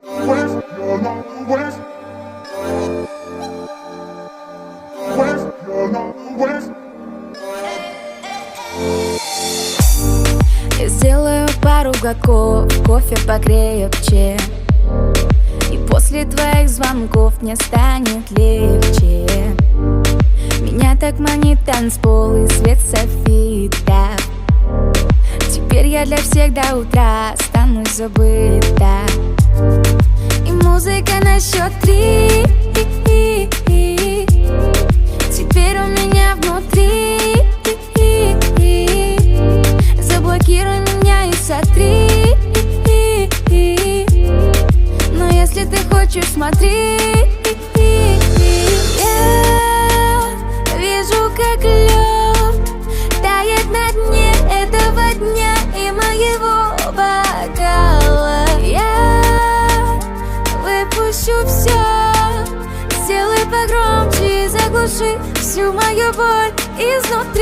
Я сделаю пару глотков, кофе покрепче, и после твоих звонков мне станет легче. Меня так манит танцпол и свет софита. Теперь я для всех до утра останусь забыта. И музыка на счет 3 теперь у меня внутри. Заблокируй меня и сотри. Но если ты хочешь, смотри. Я вижу, как лед тает на дне этого дня и моего бокала. Я выпущу все, сделай погромче и заглуши всю мою боль изнутри.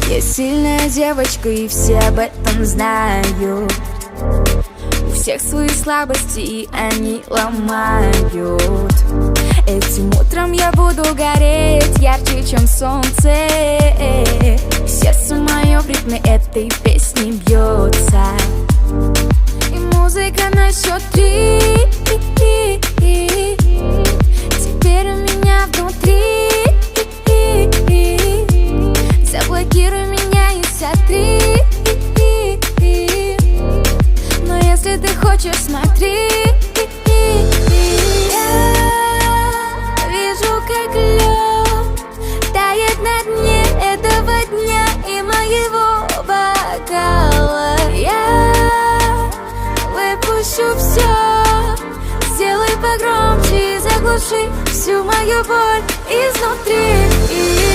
Я сильная девочка, и все об этом знают. У всех свои слабости, и они ломают. Этим утром я буду гореть ярче, чем солнце. Сердце мое в ритме этой песни бьется. И музыка на счет 3 теперь у меня внутри. Заблокируй меня и сотри. Но если ты хочешь, смотри. Я вижу, как лед тает на дне этого дня и моего бокала. Я выпущу все, сделай погромче и заглуши всю мою боль изнутри.